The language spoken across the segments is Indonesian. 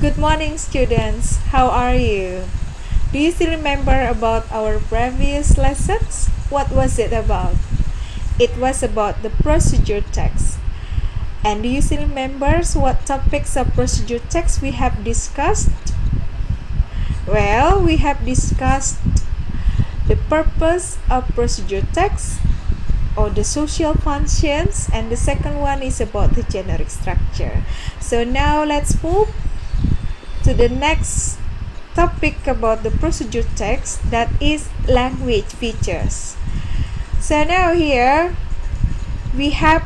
Good morning, students. How are you? Do you still remember about our previous lessons? What was it about? It was about the procedure text. And do you still remember what topics of procedure text we have discussed? Well, we have discussed the purpose of procedure text or the social functions, and the second one is about the generic structure. So now let's move to the next topic about the procedure text, that is language features. So now here we have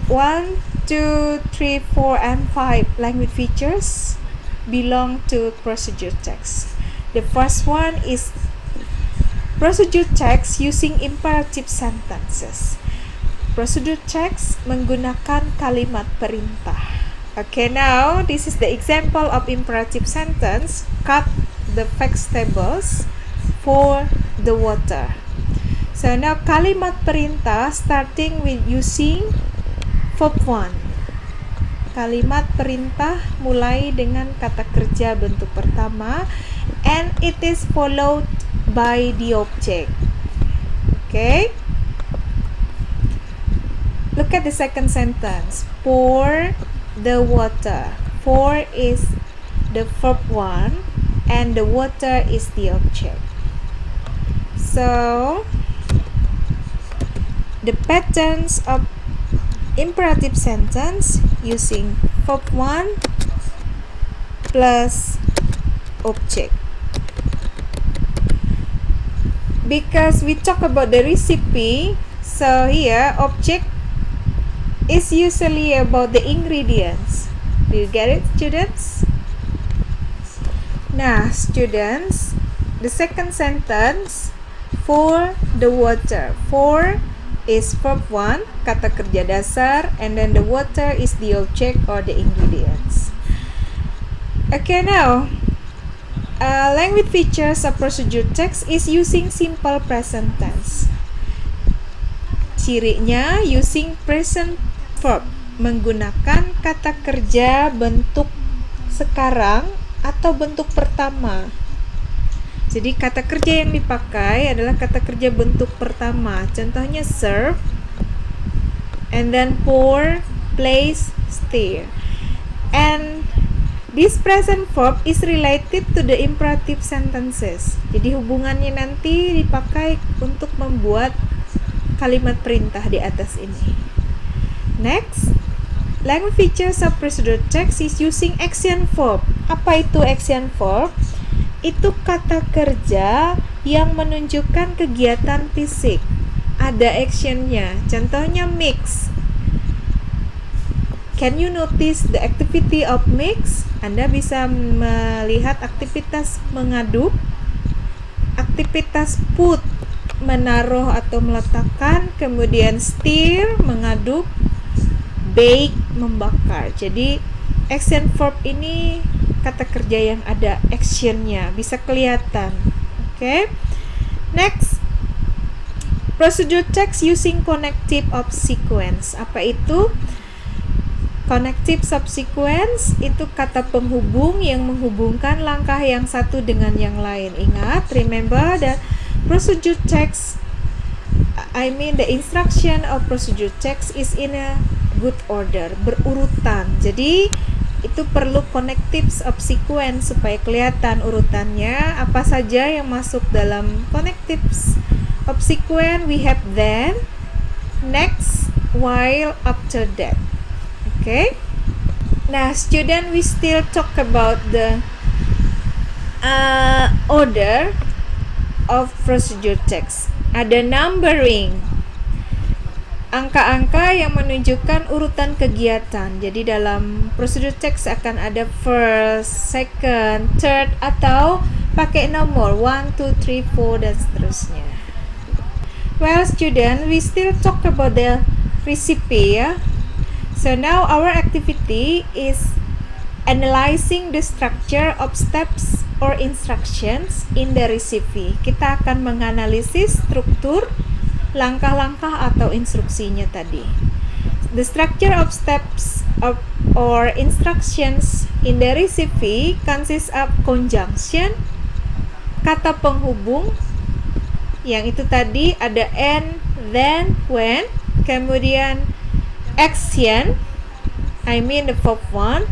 1, 2, 3, 4, and 5 language features belong to procedure text. The first one is procedure text using imperative sentences. Procedure text menggunakan kalimat perintah. Okay, now this is the example of imperative sentence. Cut the vegetables for the water. So now kalimat perintah starting with using verb 1. Kalimat perintah mulai dengan kata kerja bentuk pertama, and it is followed by the object. Okay, look at the second sentence. For the water. For is the verb 1 and the water is the object. So the patterns of imperative sentence using verb 1 plus object. Because we talk about the recipe, so here object is usually about the ingredients. Do you get it, students? Now, students, the second sentence, for the water. For is verb 1, kata kerja dasar, and then the water is the object or the ingredients. Okay, now language features of procedure text is using simple present tense. Cirinya using present verb, menggunakan kata kerja bentuk sekarang atau bentuk pertama. Jadi kata kerja yang dipakai adalah kata kerja bentuk pertama. Contohnya serve, and then pour, place, stir. And this present verb is related to the imperative sentences. Jadi hubungannya nanti dipakai untuk membuat kalimat perintah di atas ini. Next, language features of procedure text is using action verb. Apa itu action verb? Itu kata kerja yang menunjukkan kegiatan fisik. Ada actionnya. Contohnya mix. Can you notice the activity of mix? Anda bisa melihat aktivitas mengaduk, aktivitas put, menaruh atau meletakkan, kemudian stir, mengaduk, bake, membakar. Jadi action verb ini kata kerja yang ada actionnya, bisa kelihatan. Okay. Next, procedure text using connective subsequence. Apa itu? Connective subsequence itu kata penghubung yang menghubungkan langkah yang satu dengan yang lain. Ingat, remember that procedure text, the instruction of procedure text is in a good order, berurutan. Jadi itu perlu connective subsequence supaya kelihatan urutannya. Apa saja yang masuk dalam connective subsequence? We have then, next, while, after that. Okay. Now, student, we still talk about the order of procedure text. Ada numbering, angka-angka yang menunjukkan urutan kegiatan. Jadi dalam procedure text akan ada first, second, third, atau pakai nomor 1, 2, 3, 4 dan seterusnya. Well, student, we still talk about the recipe, ya. So now our activity is analyzing the structure of steps or instructions in the recipe. Kita akan menganalisis struktur langkah-langkah atau instruksinya tadi. The structure of steps of or instructions in the recipe consists of conjunction, kata penghubung, yang itu tadi ada and, then, when, kemudian action, I mean the fourth one,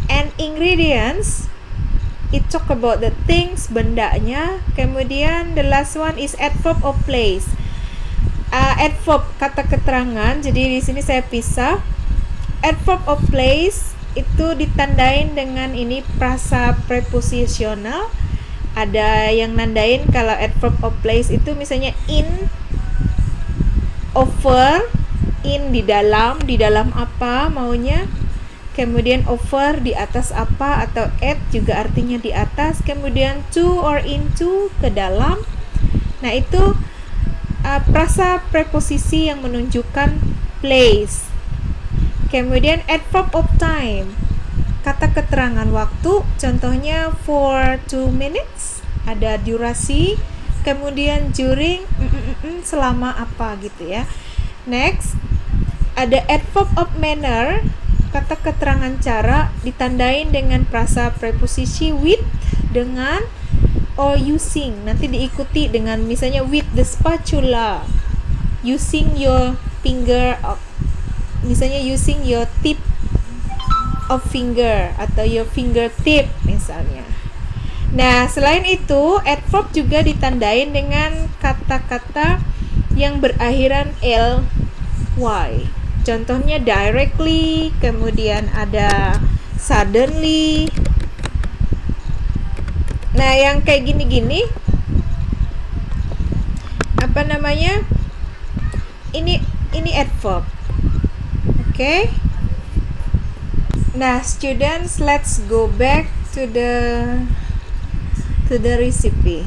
and ingredients, it talk about the things, bendanya, kemudian the last one is adverb of place. Adverb, kata keterangan, jadi di sini saya pisah. Adverb of place itu ditandain dengan ini prasa preposisional. Ada yang nandain kalau adverb of place itu misalnya in, over, in di dalam apa maunya, kemudian over di atas apa, atau at juga artinya di atas, kemudian to or into ke dalam. Nah itu prasa preposisi yang menunjukkan place. Kemudian adverb of time, kata keterangan waktu, contohnya for 2 minutes, ada durasi, kemudian during, selama apa gitu ya. Next, ada adverb of manner, kata keterangan cara, ditandain dengan prasa preposisi with, dengan, or using, nanti diikuti dengan misalnya with the spatula, using your finger, misalnya using your tip of finger atau your fingertip misalnya. Nah, selain itu, adverb juga ditandain dengan kata-kata yang berakhiran ly. Contohnya directly, kemudian ada suddenly. Nah, yang kayak gini-gini apa namanya? Ini adverb. Okay? Nah, students, let's go back to the recipe.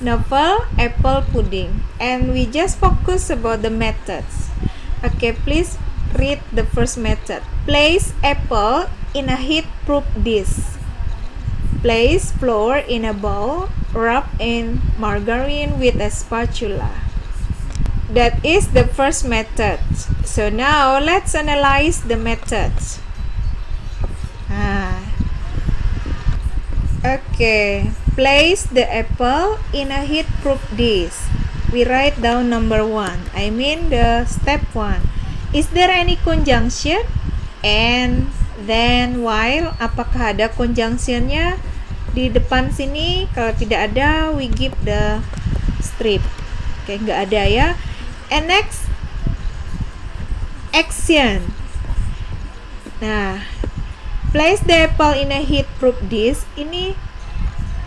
Novel apple pudding, and we just focus about the methods. Okay, please read the first method. Place apple in a heat-proof dish. Place flour in a bowl. Rub in margarine with a spatula. That is the first method. So now let's analyze the methods. Okay, place the apple in a heat-proof dish. We write down number 1. I mean the step 1. Is there any conjunction? And, then, while. Apakah ada conjunctionnya di depan sini? Kalau tidak ada, we give the strip. Oke, nggak ada ya. And next, action. Nah, place the apple in a heat-proof dish. Ini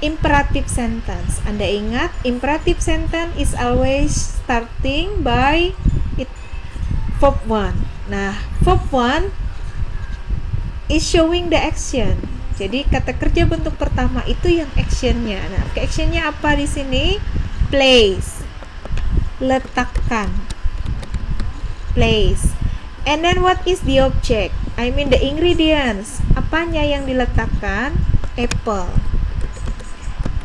imperative sentence. Anda ingat, imperative sentence is always starting by verb 1. Nah, verb 1 is showing the action. Jadi kata kerja bentuk pertama itu yang actionnya. Nah, actionnya apa di sini? Place, letakkan. Place. And then what is the object? I mean the ingredients. Apanya yang diletakkan? Apple.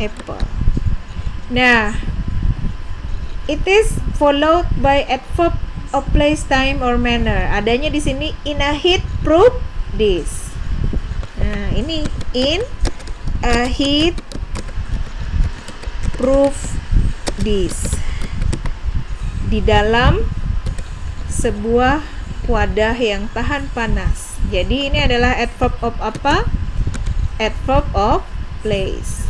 Apple. Nah, it is followed by adverb of place, time, or manner. Adanya di sini in a heat-proof dish. Nah, ini in a heat-proof dish. Di dalam sebuah wadah yang tahan panas. Jadi ini adalah adverb of apa? Adverb of place.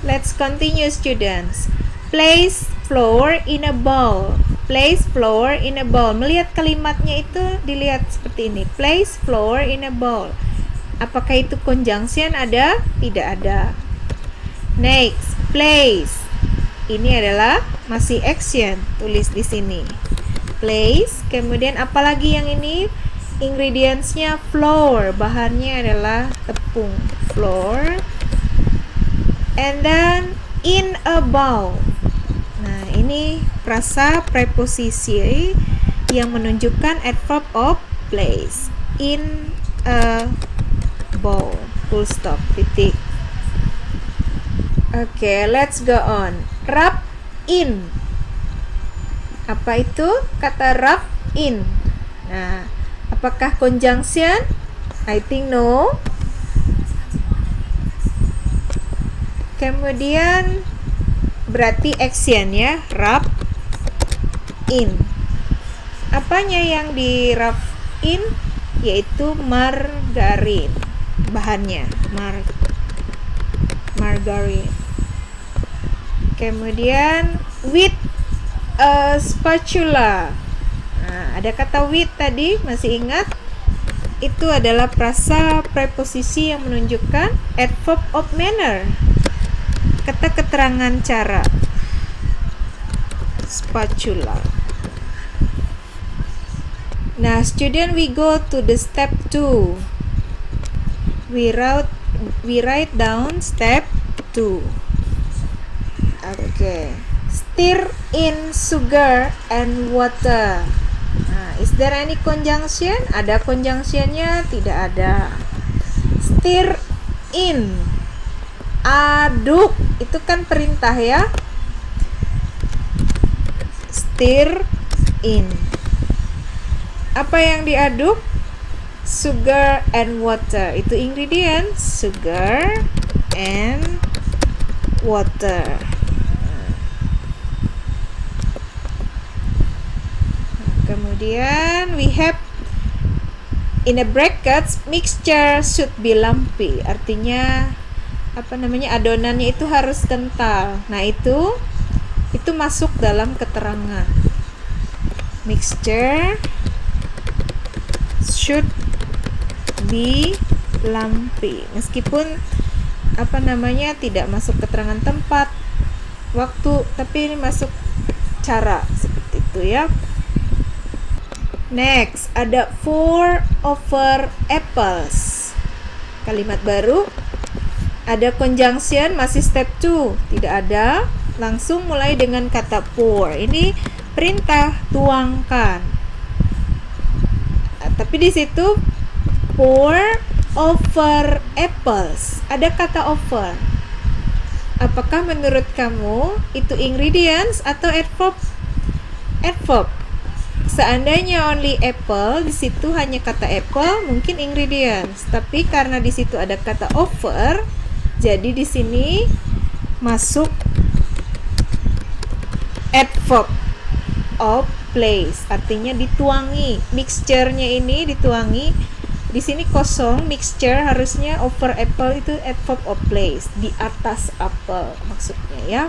Let's continue, students. Place flour in a bowl. Place flour in a bowl. Melihat kalimatnya itu dilihat seperti ini. Place flour in a bowl. Apakah itu conjunction ada? Tidak ada. Next, place. Ini adalah masih action. Tulis di sini. Place. Kemudian apalagi yang ini? Ingredientsnya flour. Bahannya adalah tepung. Flour. And then in a bowl. Nah, ini prasa preposisi yang menunjukkan adverb of place. In a bowl. Full stop. Titik. Okay, let's go on. Rub in. Apa itu? Kata rub in. Nah, Apakah conjunction? I think no. Kemudian berarti action ya, rub in. Apanya yang di rub in? Yaitu margarin. Bahannya margarine. Kemudian with a spatula. Nah, ada kata with tadi, masih ingat? Itu adalah frasa preposisi yang menunjukkan adverb of manner. Kata keterangan cara. Spatula. Nah, student, we go to the step 2. We write down step 2. Okay. Stir in sugar and water. Nah, is there any conjunction? Ada conjunctionnya? Tidak ada. Stir in. Aduk. Itu kan perintah ya. Stir in. Apa yang diaduk? Sugar and water. Itu ingredients. Sugar and water. Kemudian we have in a brackets, mixture should be lumpy. Artinya adonannya itu harus kental. Nah, itu masuk dalam keterangan. Mixture should be lumpy. Meskipun tidak masuk keterangan tempat, waktu, tapi ini masuk cara seperti itu ya. Next, ada 4 over apples. Kalimat baru. Ada conjunction, masih step 2. Tidak ada. Langsung mulai dengan kata pour. Ini perintah, tuangkan. Tapi di situ pour over apples. Ada kata over. Apakah menurut kamu itu ingredients atau adverb? Adverb. Seandainya only apple, di situ hanya kata apple, mungkin ingredients. Tapi karena di situ ada kata over, jadi di sini masuk adverb of place. Artinya dituangi. Mixture-nya ini dituangi. Di sini kosong, mixture, harusnya over apple itu adverb of place, di atas apel maksudnya ya.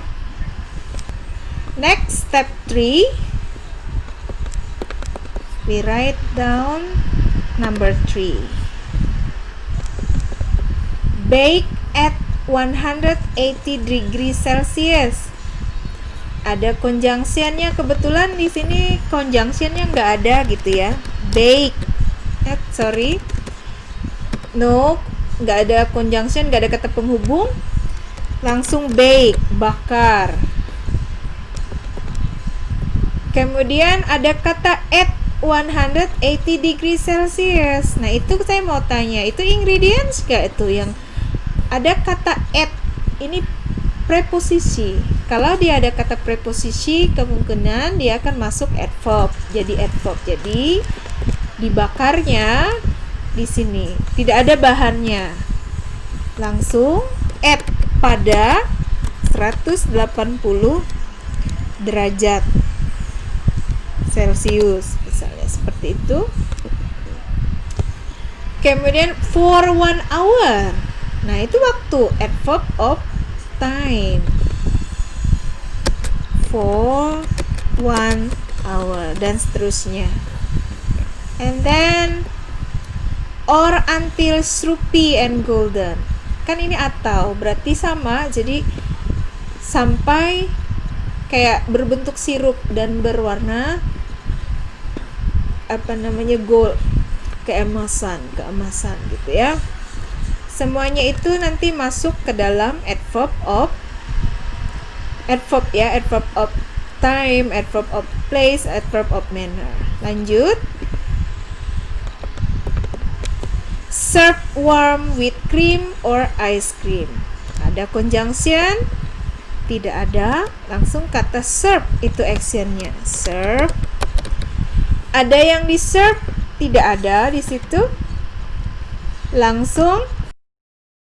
Next, step 3. We write down number 3. Bake at 180 degrees Celsius. Ada conjunctionnya, kebetulan di sini conjunctionnya nggak ada gitu ya. Bake. No, nggak ada conjunction, nggak ada kata penghubung. Langsung bake, bakar. Kemudian ada kata at 180 degrees Celsius. Nah, itu saya mau tanya, itu ingredients gak itu yang ada kata at? Ini preposisi. Kalau dia ada kata preposisi, kemungkinan dia akan masuk adverb. Jadi adverb. Jadi dibakarnya di sini tidak ada bahannya. Langsung at pada 180 derajat Celsius, misalnya seperti itu. Kemudian for 1 hour. Nah, itu waktu, adverb of time. For 1 hour dan seterusnya. And then or until syrupy and golden. Kan ini atau, berarti sama, jadi sampai kayak berbentuk sirup dan berwarna gold, keemasan gitu ya. Semuanya itu nanti masuk ke dalam adverb of time, adverb of place, adverb of manner. Lanjut. Serve warm with cream or ice cream. Ada conjunction? Tidak ada. Langsung kata serve, itu actionnya. Serve. Ada yang di serve? tidak ada di situ. Langsung